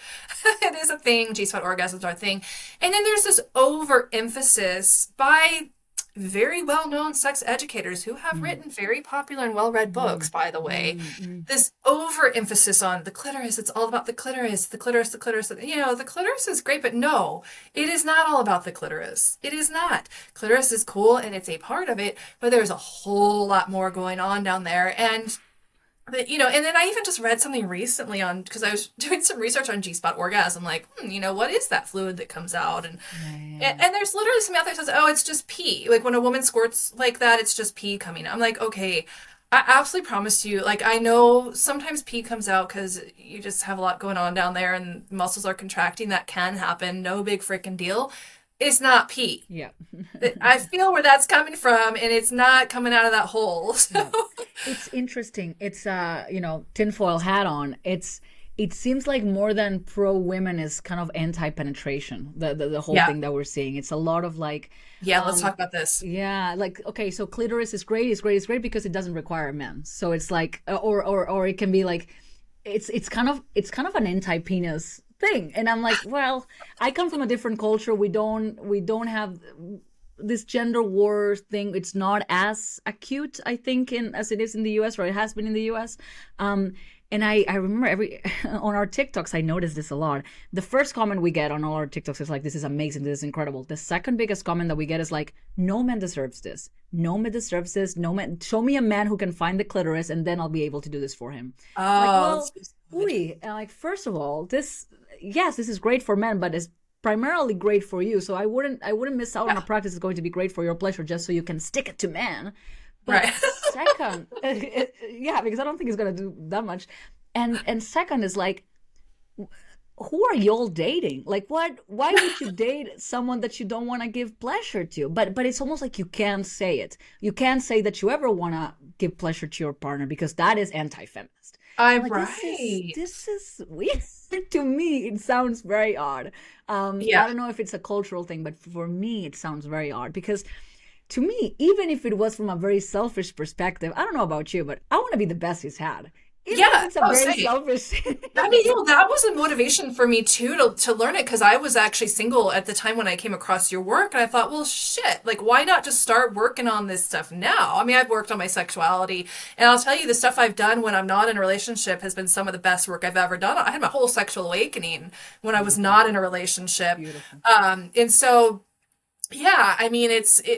It is a thing. G-spot orgasms are a thing. And then there's this overemphasis by very well-known sex educators who have written very popular and well-read books, by the way. This overemphasis on the clitoris. It's all about the clitoris, the clitoris, the clitoris. The clitoris is great, but no, it is not all about the clitoris. It is not. Clitoris is cool and it's a part of it, but there's a whole lot more going on down there. And and then I even just read something recently because I was doing some research on G-spot orgasm, like, what is that fluid that comes out? And there's literally something out there that says, oh, it's just pee. Like when a woman squirts like that, it's just pee coming out. I'm like, okay, I absolutely promise you, like, I know sometimes pee comes out because you just have a lot going on down there and muscles are contracting. That can happen. No big freaking deal. it's not pee. Yeah. I feel where that's coming from, and it's not coming out of that hole. So. Yeah. It's interesting. It's tinfoil hat on. It seems like more than pro women is kind of anti penetration. The whole thing that we're seeing. It's a lot of like. Yeah, let's talk about this. Yeah, like okay, so clitoris is great. It's great. It's great because it doesn't require men. So it's like, or it can be like, it's kind of an anti penis thing. And I'm like, well, I come from a different culture. We don't have this gender war thing. It's not as acute, I think, as it is in the US, or it has been in the US. And I remember on our TikToks, I noticed this a lot. The first comment we get on all our TikToks is like, this is amazing, this is incredible. The second biggest comment that we get is like, no man deserves this. No man deserves this. No man, show me a man who can find the clitoris and then I'll be able to do this for him. Oh, and like, first of all, this is great for men, but it's primarily great for you. So I wouldn't miss out on a practice that's going to be great for your pleasure just so you can stick it to men. But right. Second, because I don't think it's gonna do that much. And second is like, who are y'all dating? Like, what? Why would you date someone that you don't want to give pleasure to? But it's almost like you can't say it. You can't say that you ever want to give pleasure to your partner because that is anti-feminist. I'm like, right. This is weird. To me, it sounds very odd. I don't know if it's a cultural thing, but for me, it sounds very odd because. To me, even if it was from a very selfish perspective, I don't know about you, but I want to be the best he's had. Even if it's a very selfish. I mean, that was a motivation for me too to learn it because I was actually single at the time when I came across your work, and I thought, well, shit, like why not just start working on this stuff now? I mean, I've worked on my sexuality, and I'll tell you, the stuff I've done when I'm not in a relationship has been some of the best work I've ever done. I had my whole sexual awakening when I was not in a relationship, and so. Yeah, I mean,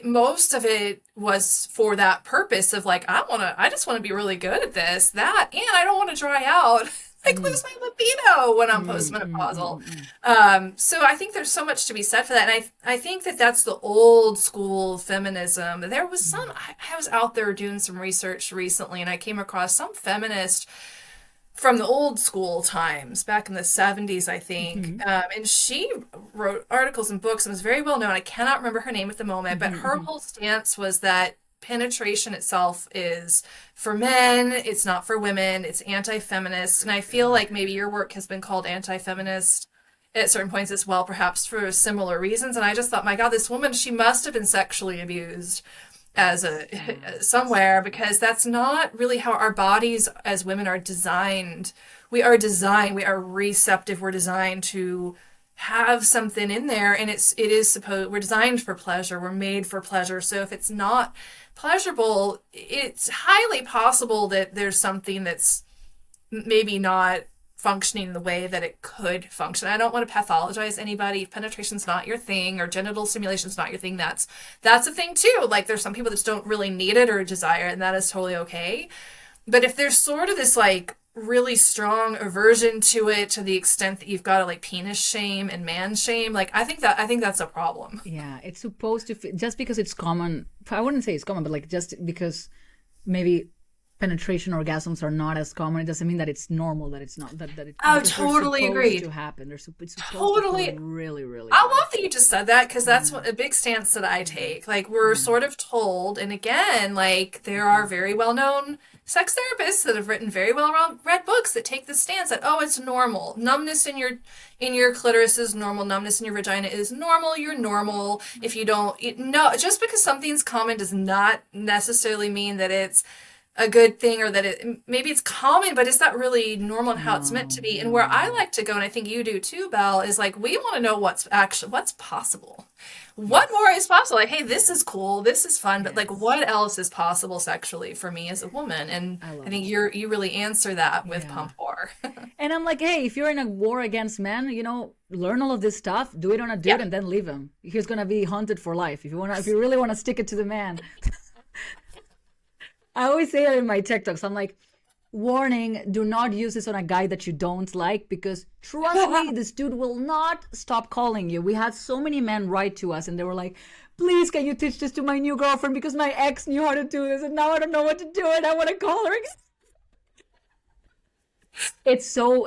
most of it was for that purpose of like, I just want to be really good at and I don't want to dry out, like lose my libido when I'm postmenopausal. So I think there's so much to be said for that. And I think that's the old school feminism. There was I was out there doing some research recently and I came across some feminist from the old school times back in the 70s, I think. And she wrote articles and books and was very well known. I cannot remember her name at the moment, but her whole stance was that penetration itself is for men, it's not for women, it's anti-feminist. And I feel like maybe your work has been called anti-feminist at certain points as well, perhaps for similar reasons. And I just thought, my God, this woman, she must have been sexually abused as somewhere, because that's not really how our bodies as women are designed. We are receptive. We're designed to have something in there, and we're designed for pleasure. We're made for pleasure. So if it's not pleasurable, it's highly possible that there's something that's maybe not functioning in the way that it could function. I don't want to pathologize anybody. If penetration's not your thing or genital stimulation's not your thing, that's a thing too. Like there's some people that just don't really need it or desire it, and that is totally okay. But if there's sort of this like really strong aversion to it to the extent that you've got to like penis shame and man shame, like I think that's a problem. Yeah, it's supposed to just because it's common. I wouldn't say it's common, but like just because maybe penetration orgasms are not as common, it doesn't mean that it's normal, that it's not that it totally agree to happen. It's supposed totally to really I love that you just said that, because that's a big stance that I take. Like we're sort of told, and again, like there are very well-known sex therapists that have written very well-read books that take the stance that, oh, it's normal. Numbness in your clitoris is normal. Numbness in your vagina is normal. You're normal. If you don't, just because something's common does not necessarily mean that it's a good thing, or that maybe it's common, but it's not really normal and how it's meant to be. And where I like to go, and I think you do too, Belle, is like, we want to know what's possible. What more is possible? Like, hey, this is cool, this is fun, but like, what else is possible sexually for me as a woman? And I think you really answer that with Pompoir. And I'm like, hey, if you're in a war against men, learn all of this stuff, do it on a dude, and then leave him. He's gonna be haunted for life. If you really want to stick it to the man. I always say that in my TikToks. I'm like, warning, do not use this on a guy that you don't like, because trust me, this dude will not stop calling you. We had so many men write to us and they were like, please, can you teach this to my new girlfriend, because my ex knew how to do this and now I don't know what to do and I want to call her. It's so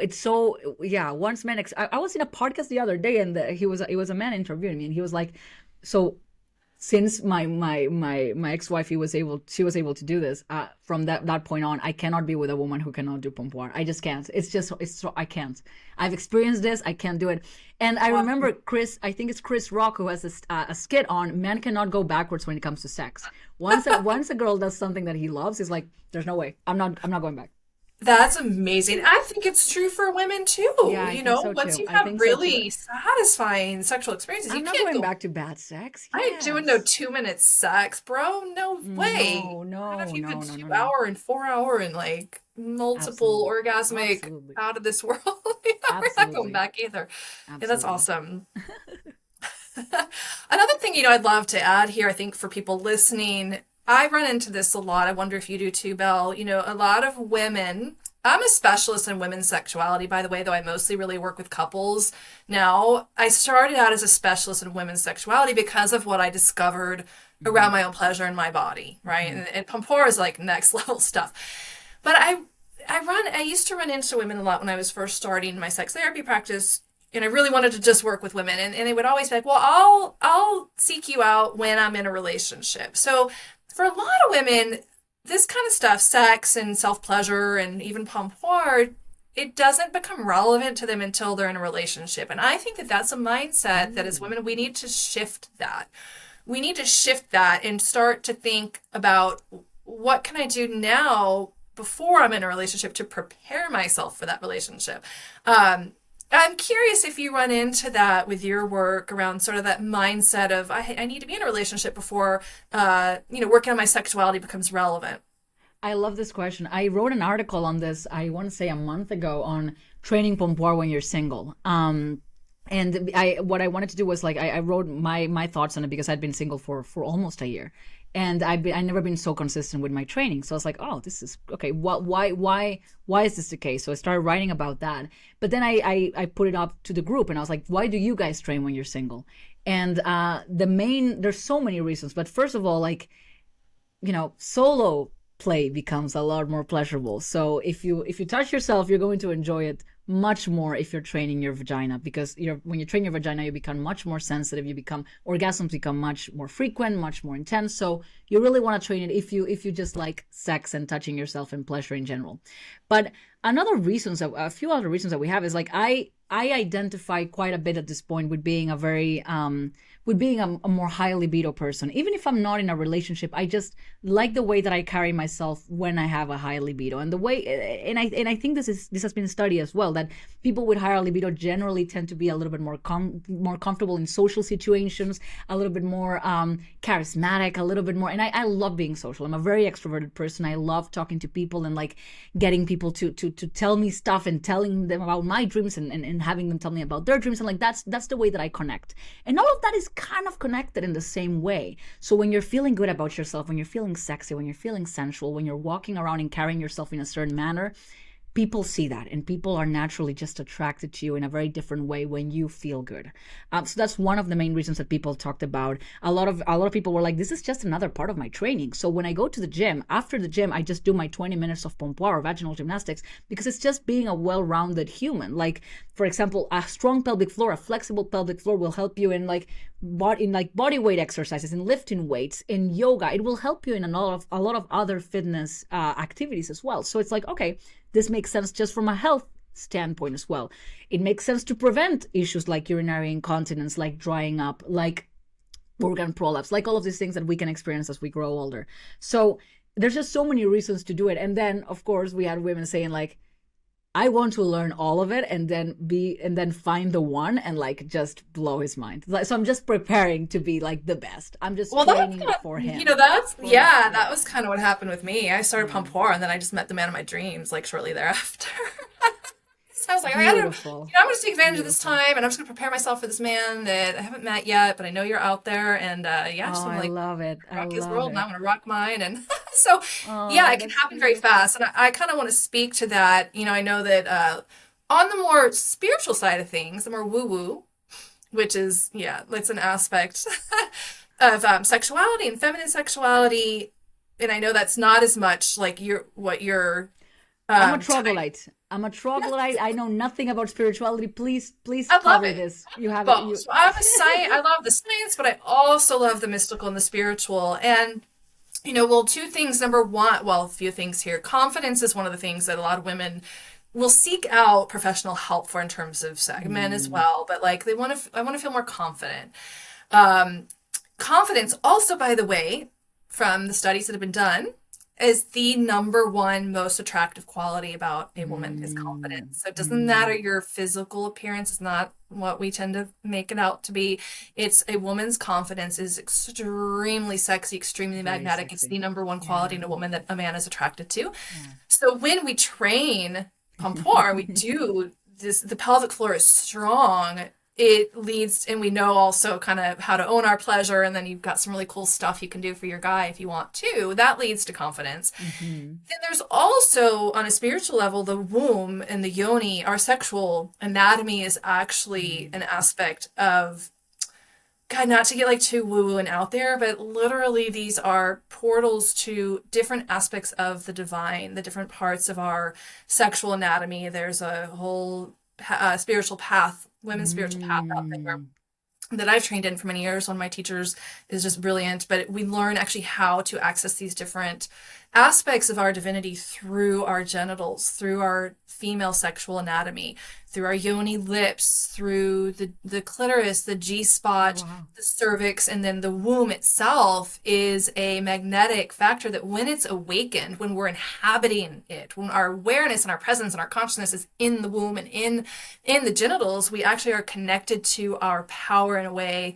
yeah. Once men, I was in a podcast the other day, and it was a man interviewing me, and he was like, so since my ex-wife, she was able to do this, from that point on, I cannot be with a woman who cannot do pompoir. I just can't. It's so, I can't. I've experienced this. I can't do it. And I remember Chris, I think it's Chris Rock, who has a skit on men cannot go backwards when it comes to sex. Once a girl does something that he loves, he's like, there's no way, I'm not going back. That's amazing. I think it's true for women too. Yeah, I You think know, so once too. you I have think so too. really satisfying sexual experiences, you I'm not can't going go. back to bad sex. I ain't doing no Yes. 2 minute sex, bro. No way. No, I don't know no, if you no, could no, no, two no. hour and 4 hour and like multiple Absolutely. orgasmic Absolutely. out of this world. Yeah, we're not going Absolutely. back either. Yeah, that's Absolutely. awesome. Another thing, I'd love to add here, I think for people listening, I run into this a lot. I wonder if you do too, Belle. A lot of women, I'm a specialist in women's sexuality, by the way, though I mostly really work with couples now. I started out as a specialist in women's sexuality because of what I discovered Hmm. around my own pleasure in my body, right? Hmm. And Pompoir is like next level stuff. But I used to run into women a lot when I was first starting my sex therapy practice, and I really wanted to just work with women. And they would always be like, well, I'll seek you out when I'm in a relationship. So for a lot of women, this kind of stuff, sex and self-pleasure and even pompoir, it doesn't become relevant to them until they're in a relationship. And I think that that's a mindset that as Ooh. women, we need to shift that. We need to shift that and start to think about what can I do now before I'm in a relationship to prepare myself for that relationship. Um, I'm curious if you run into that with your work around sort of that mindset of I need to be in a relationship before working on my sexuality becomes relevant. I love this question. I wrote an article on this, I want to say a month ago, on training pompoir when you're single. And what I wanted to do was, like, I wrote my thoughts on it because I'd been single for almost a year, and I never been so consistent with my training. So I was like, oh, this is okay. What why is this the case? So I started writing about that. But then I put it up to the group, and I was like, why do you guys train when you're single? And there's so many reasons, but first of all, like, solo play becomes a lot more pleasurable. So if you touch yourself, you're going to enjoy it much more if you're training your vagina, because when you train your vagina, you become much more sensitive. Orgasms become much more frequent, much more intense. So you really want to train it if you just like sex and touching yourself and pleasure in general. But a few other reasons that we have is, like, I identify quite a bit at this point with being a more high libido person. Even if I'm not in a relationship, I just like the way that I carry myself when I have a high libido, and the way, and I think this has been studied as well, that people with higher libido generally tend to be a little bit more comfortable in social situations, a little bit more charismatic, a little bit more. And I love being social. I'm a very extroverted person. I love talking to people and, like, getting people to tell me stuff and telling them about my dreams, and having them tell me about their dreams, and, like, that's the way that I connect. And all of that is kind of connected in the same way. So when you're feeling good about yourself, when you're feeling sexy, when you're feeling sensual, when you're walking around and carrying yourself in a certain manner, people see that, and people are naturally just attracted to you in a very different way when you feel good. So that's one of the main reasons that people talked about. A lot of people were like, this is just another part of my training. So when I go to the gym, after the gym, I just do my 20 minutes of pompoir or vaginal gymnastics, because it's just being a well-rounded human. Like, for example, a strong pelvic floor, a flexible pelvic floor will help you in, like, body weight exercises, in lifting weights, in yoga. It will help you in a lot of other fitness activities as well. So it's like, okay, this makes sense just from a health standpoint as well. It makes sense to prevent issues like urinary incontinence, like drying up, like organ prolapse, like all of these things that we can experience as we grow older. So there's just so many reasons to do it. And then, of course, we had women saying, like, I want to learn all of it, and then find the one and, like, just blow his mind. So I'm just preparing to be, like, the best. I'm just Well, that's training kind for of, him. that's, For him. yeah, that Yeah. was kind of what happened with me. I started Yeah. Pompoir and then I just met the man of my dreams like shortly thereafter. So I was like, Beautiful. I'm gonna take advantage of this Beautiful. time and I'm just gonna prepare myself for this man that I haven't met yet, but I know you're out there. And yeah, Oh, just want to I like love it. I rock his love world and it. I'm gonna rock mine. And so, yeah, Oh, it can that's happen very beautiful. fast. And I kind of want to speak to that. I know that on the more spiritual side of things, the more woo woo, which is, yeah, it's an aspect of sexuality and feminine sexuality. And I know that's not as much like what you're I'm a type. troglodyte. I'm a troglodyte. I know nothing about spirituality. Please I love cover it. this. You have it. Both. You. So I'm a science. I love the science, but I also love the mystical and the spiritual. And well, two things. Number one, well, a few things here. Confidence is one of the things that a lot of women will seek out professional help for in terms of sex. Men as well, but like they want to. I want to feel more confident. Um, Confidence, also, by the way, from the studies that have been done, is the number one most attractive quality about a woman is confidence. So it doesn't matter your physical appearance. It's not what we tend to make it out to be. It's a woman's confidence is extremely sexy, extremely Very magnetic. It's sexy. the number one quality in Yeah. a woman that a man is attracted to. Yeah. So when we train Pompoir, we do this, the pelvic floor is strong. It leads, and we know also kind of how to own our pleasure, and then you've got some really cool stuff you can do for your guy if you want to. That leads to confidence. Then there's also, on a spiritual level, the womb and the yoni. Our sexual anatomy is actually an aspect of, God, not to get like too woo-woo and out there, but literally these are portals to different aspects of the divine, the different parts of our sexual anatomy. There's a whole spiritual path, women's spiritual path out there that I've trained in for many years. One of my teachers is just brilliant, but we learn actually how to access these different aspects of our divinity through our genitals, through our female sexual anatomy, through our yoni lips, through the clitoris, the G-spot, Wow. the cervix, and then the womb itself is a magnetic factor that when it's awakened, when we're inhabiting it, when our awareness and our presence and our consciousness is in the womb and in the genitals, we actually are connected to our power in a way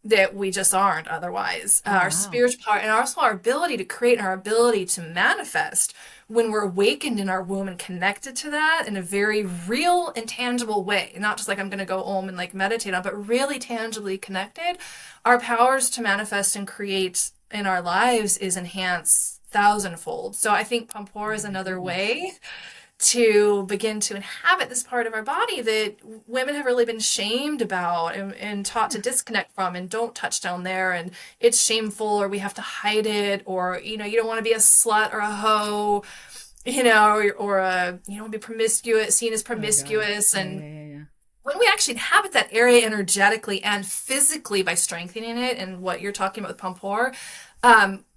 that we just aren't otherwise. Oh, Our wow. spiritual power and also our ability to create and our ability to manifest when we're awakened in our womb and connected to that in a very real and tangible way. Not just like I'm going to go home and like meditate on, but really tangibly connected. Our powers to manifest and create in our lives is enhanced thousandfold. So I think Pompoir is Oh my another goodness. way to begin to inhabit this part of our body that women have really been shamed about and taught to disconnect from and don't touch down there and it's shameful or we have to hide it or you don't want to be a slut or a hoe or a you don't want to be promiscuous seen as Oh God. promiscuous Yeah, and yeah, yeah, yeah. when we actually inhabit that area energetically and physically by strengthening it and what you're talking about with Pompoir,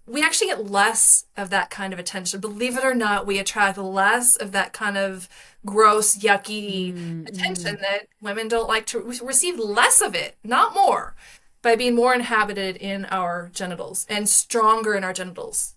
we actually get less of that kind of attention. Believe it or not, we attract less of that kind of gross, yucky attention that women don't like to receive less of it, not more, by being more inhabited in our genitals and stronger in our genitals.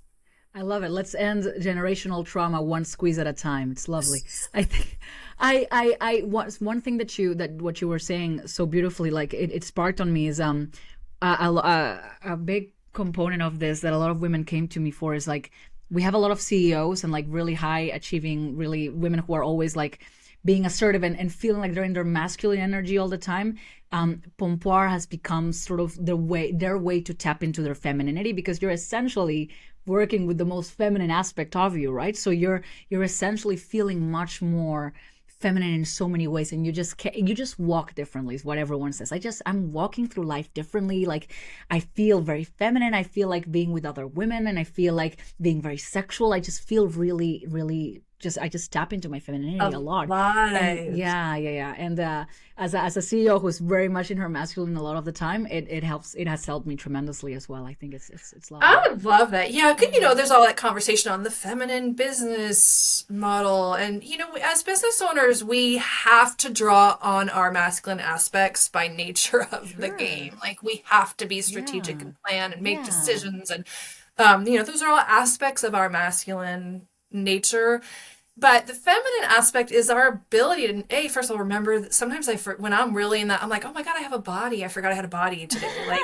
I love it. Let's end generational trauma one squeeze at a time. It's lovely. I think one thing that what you were saying so beautifully, like it sparked on me is a big component of this that a lot of women came to me for is like we have a lot of CEOs and like really high achieving, really women who are always like being assertive and feeling like they're in their masculine energy all the time. Pompoir has become sort of their way to tap into their femininity because you're essentially working with the most feminine aspect of you, right? So you're essentially feeling much more feminine in so many ways, and you just walk differently is what everyone says. I'm walking through life differently. Like I feel very feminine. I feel like being with other women, and I feel like being very sexual. I just feel really, really I just tap into my femininity a lot. And Alive. yeah. And as a CEO who's very much in her masculine a lot of the time, it helps. It has helped me tremendously as well. I think it's lovely. I would love that. Yeah, there's all that conversation on the feminine business model. And, as business owners, we have to draw on our masculine aspects by nature of the Sure. game. Like, we have to be strategic Yeah. and plan and make Yeah. decisions. And, those are all aspects of our masculine nature. But the feminine aspect is our ability to, first of all, remember that sometimes when I'm really in that, I'm like, oh my God, I have a body. I forgot I had a body today. Like,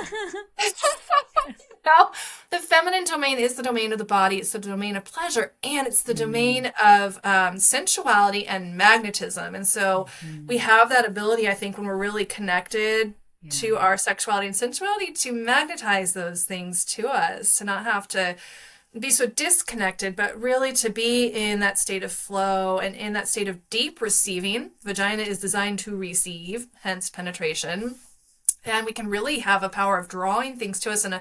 no, the feminine domain is the domain of the body. It's the domain of pleasure, and it's the Mm, domain of sensuality and magnetism. And so we mhm. have that ability, I think, when we're really connected to Yeah. our sexuality and sensuality to magnetize those things to us, to not have to be so disconnected, but really to be in that state of flow and in that state of deep receiving. Vagina is designed to receive, hence penetration. And we can really have a power of drawing things to us in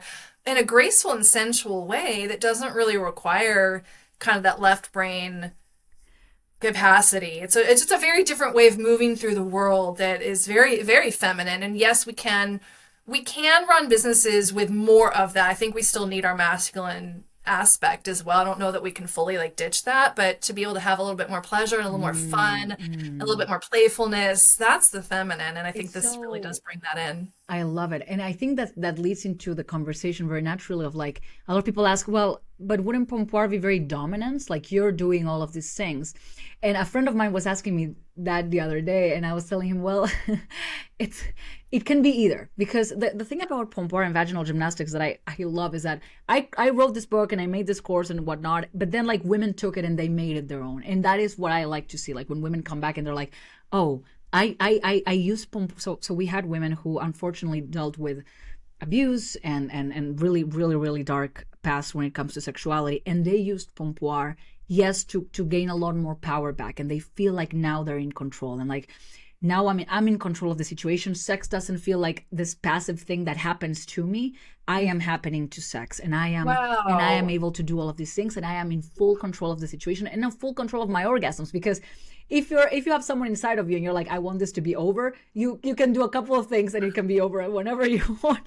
a graceful and sensual way that doesn't really require kind of that left brain capacity. It's just a very different way of moving through the world that is very, very feminine. And yes, we can run businesses with more of that. I think we still need our masculine aspect as well. I don't know that we can fully like ditch that, but to be able to have a little bit more pleasure and a little more fun, a little bit more playfulness, that's the feminine. And I think It's this really so does bring that in. I love it. And I think that that leads into the conversation very naturally of like a lot of people ask, well, but wouldn't Pompoir be very dominant? Like you're doing all of these things. And a friend of mine was asking me that the other day, and I was telling him, well, it's it can be either. Because the thing about Pompoir and vaginal gymnastics that I love is that I wrote this book and I made this course and whatnot, but then like women took it and they made it their own. And that is what I like to see. Like when women come back and they're like, oh, I use so we had women who unfortunately dealt with abuse and really dark past when it comes to sexuality, and they used Pompoir, yes, to gain a lot more power back, and they feel like now they're in control, and like now I'm in control of the situation. Sex doesn't feel like this passive thing that happens to me. I am happening to sex, and I am Wow. able to do all of these things, and I am in full control of the situation and in full control of my orgasms. Because if you have someone inside of you and you're like, I want this to be over, you can do a couple of things and it can be over whenever you want.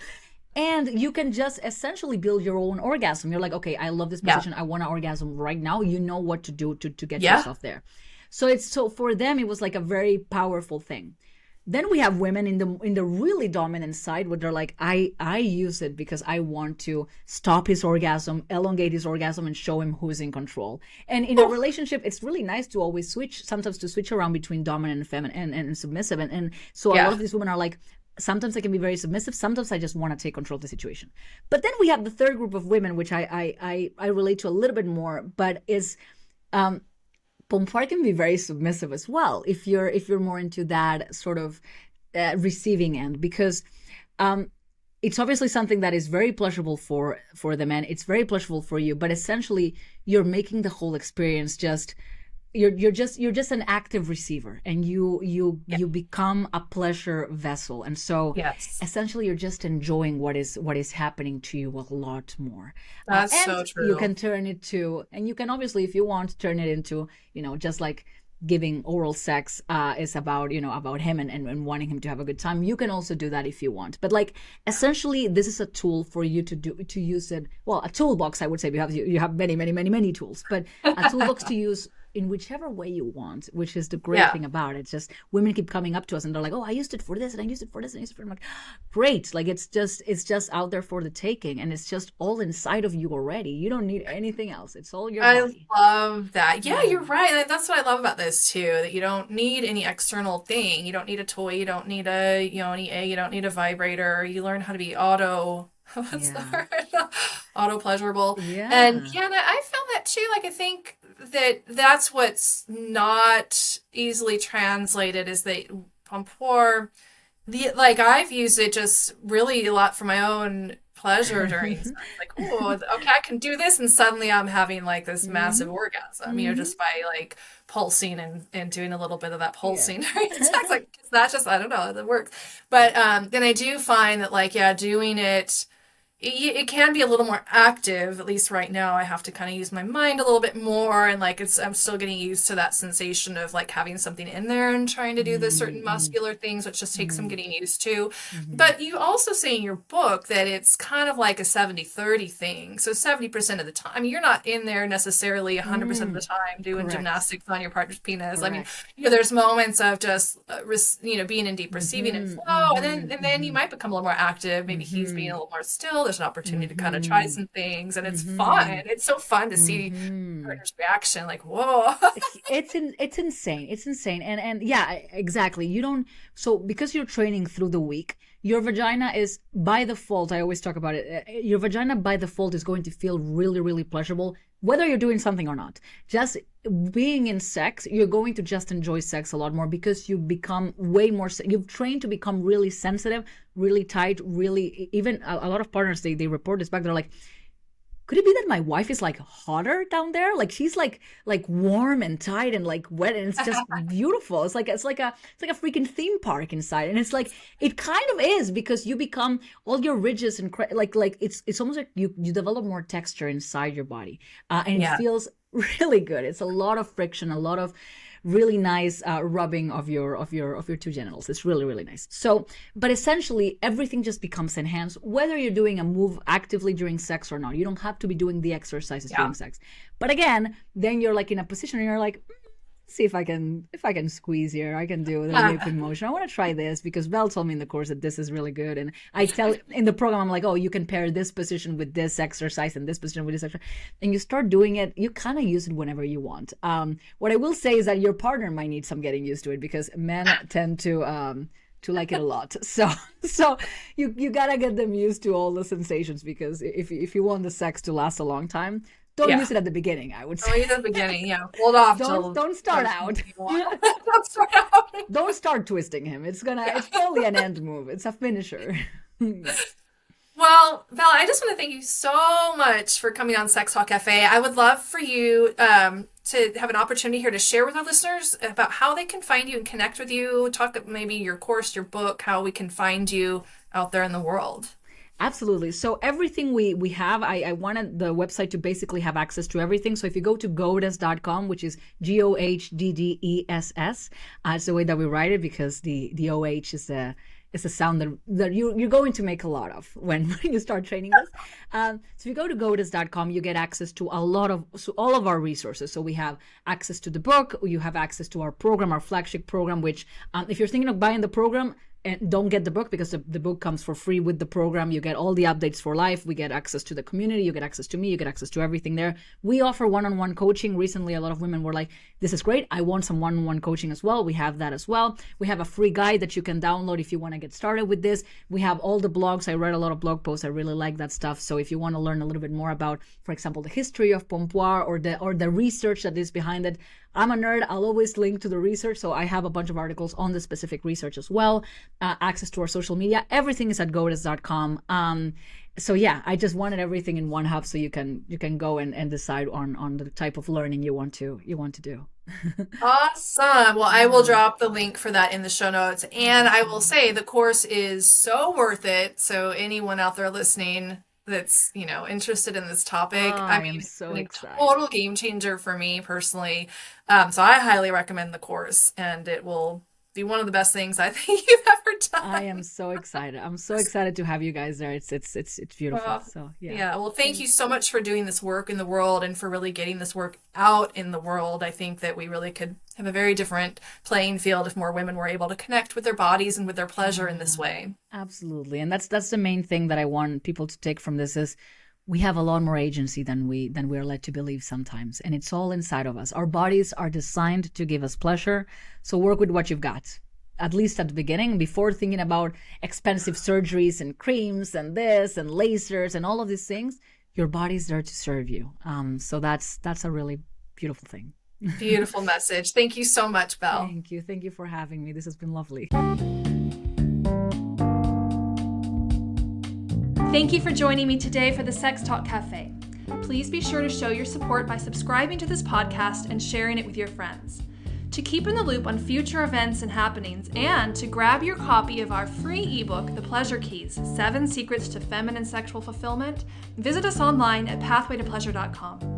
And you can just essentially build your own orgasm. You're like, okay, I love this Yeah. position. I want to orgasm right now. You know what to do to get Yeah. yourself there. So for them, it was like a very powerful thing. Then we have women in the really dominant side where they're like, I use it because I want to stop his orgasm, elongate his orgasm, and show him who's in control. And in a Oh, relationship, it's really nice to always sometimes to switch around between dominant and feminine and submissive. And so a lot yeah. of these women are like, sometimes I can be very submissive, sometimes I just want to take control of the situation. But then we have the third group of women, which I relate to a little bit more, but is um Pompoir can be very submissive as well if you're more into that sort of receiving end, because um, it's obviously something that is very pleasurable for the men. It's very pleasurable for you, but essentially you're making the whole experience just you're just an active receiver, and Yeah. you become a pleasure vessel, and so Yes. essentially you're just enjoying what is happening to you a lot more. That's And so you true. can turn it to, and you can obviously, if you want, turn it into, just like giving oral sex is about, about him and wanting him to have a good time. You can also do that if you want, but like essentially this is a tool for you to use it, well, a toolbox, I would say. You have many tools, but a toolbox to use in whichever way you want, which is the great Yeah. thing about it. It's just women keep coming up to us and they're like, oh, I used it for this and I used it for this and I used it for, I'm like, great. Like it's just out there for the taking, and it's just all inside of you already. You don't need anything else. It's all your I body. love that. Yeah, Yeah. you're right. That's what I love about this too, that you don't need any external thing. You don't need a toy. You don't need you don't need a vibrator. You learn how to be what's the Yeah. word? Auto pleasurable. And Yeah. yeah, and I found that too. Like, I think that that's what's not easily translated is that Pompoir, like I've used it just really a lot for my own pleasure during sex. Like, oh, okay, I can do this, and suddenly I'm having like this massive Hmm. orgasm, Hmm. just by like pulsing and doing a little bit of that Yeah. pulsing during sex. Like, it's not just, I don't know, it works. But then I do find that like, yeah, doing it can be a little more active. At least right now, I have to kind of use my mind a little bit more, and like I'm still getting used to that sensation of like having something in there and trying to do the certain Hmm. muscular things, which just takes some Hmm. getting used to. Hmm. But you also say in your book that it's kind of like a 70-30 thing. So 70% of the time, I mean, you're not in there necessarily 100% of the Mm. time doing Correct. gymnastics on your partner's penis. I mean, Correct. there's moments of just, being in deep receiving and Hmm. flow, and then Hmm. and then you Hmm. might become a little more active. Maybe he's being a Hmm. little more still. There's an opportunity to kind of try Hmm. some things, and it's fun. Hmm. It's so fun to see Hmm. partner's reaction, like, whoa. It's insane. It's insane. And yeah, exactly. You don't, so because you're training through the week, your vagina is by default, I always talk about it. Your vagina by default is going to feel really pleasurable whether you're doing something or not. Just being in sex, you're going to just enjoy sex a lot more because you become way more you've trained to become really sensitive, really tight, really, even a lot of partners, they report this back. They're like, could it be that my wife is like hotter down there? Like she's like warm and tight and like wet, and it's just beautiful. It's like a freaking theme park inside, and it's like it kind of is, because you become all your ridges and like it's almost like you develop more texture inside your body, and it Yeah. feels really good. It's a lot of friction, a lot of really nice rubbing of your two genitals. It's really, really nice. So, but essentially everything just becomes enhanced, whether you're doing a move actively during sex or not. You don't have to be doing the exercises during sex. But again, then you're like in a position and you're like, see if I can squeeze here. I can do the whipping motion. I want to try this because Belle told me in the course that this is really good. And I tell in the program, I'm like, oh, you can pair this position with this exercise and this position with this exercise. And you start doing it. You kind of use it whenever you want. What I will say is that your partner might need some getting used to it because men tend to like it a lot. So you gotta get them used to all the sensations because if you want the sex to last a long time, don't use it at the beginning, I would say. Don't use it at the beginning, Hold off. Don't start out. Don't start out. Don't start twisting him. It's probably an end move. It's a finisher. Well, Val, I just want to thank you so much for coming on Sex Talk Cafe. I would love for you to have an opportunity here to share with our listeners about how they can find you and connect with you. Talk maybe your course, your book, how we can find you out there in the world. Absolutely. So everything we have, I wanted the website to basically have access to everything. So if you go to Gohddess.com, which is Gohddess, it's the way that we write it because the OH is a sound that you're going to make a lot of when you start training this. So if you go to Gohddess.com, you get access to all of our resources. So we have access to the book, you have access to our program, our flagship program, which if you're thinking of buying the program, and don't get the book because the book comes for free with the program. You get all the updates for life. We get access to the community. You get access to me. You get access to everything there. We offer one-on-one coaching. Recently, a lot of women were like, this is great. I want some one-on-one coaching as well. We have that as well. We have a free guide that you can download if you want to get started with this. We have all the blogs. I read a lot of blog posts. I really like that stuff. So if you want to learn a little bit more about, for example, the history of Pompoir or the research that is behind it, I'm a nerd. I'll always link to the research. So I have a bunch of articles on the specific research as well. Access to our social media. Everything is at Gohddess.com. So yeah, I just wanted everything in one hub so you can go and decide on the type of learning you want to do. Awesome. Well, I will drop the link for that in the show notes. And I will say the course is so worth it. So anyone out there listening that's interested in this topic, I mean, am so excited. Total game changer for me personally. So I highly recommend the course, and it will be one of the best things I think you've ever done. I am so excited. I'm so excited to have you guys there. It's beautiful. So yeah. Well, thank you so much for doing this work in the world and for really getting this work out in the world. I think that we really could have a very different playing field if more women were able to connect with their bodies and with their pleasure in this way. Absolutely. And that's the main thing that I want people to take from this is we have a lot more agency than we're led to believe sometimes. And it's all inside of us. Our bodies are designed to give us pleasure. So work with what you've got, at least at the beginning, before thinking about expensive surgeries and creams and this and lasers and all of these things. Your body's there to serve you. So that's a really beautiful thing. Beautiful message. Thank you so much, Belle. Thank you. Thank you for having me. This has been lovely. Thank you for joining me today for the Sex Talk Cafe. Please be sure to show your support by subscribing to this podcast and sharing it with your friends. To keep in the loop on future events and happenings, and to grab your copy of our free ebook, The Pleasure Keys, 7 Secrets to Feminine Sexual Fulfillment, visit us online at pathwaytopleasure.com.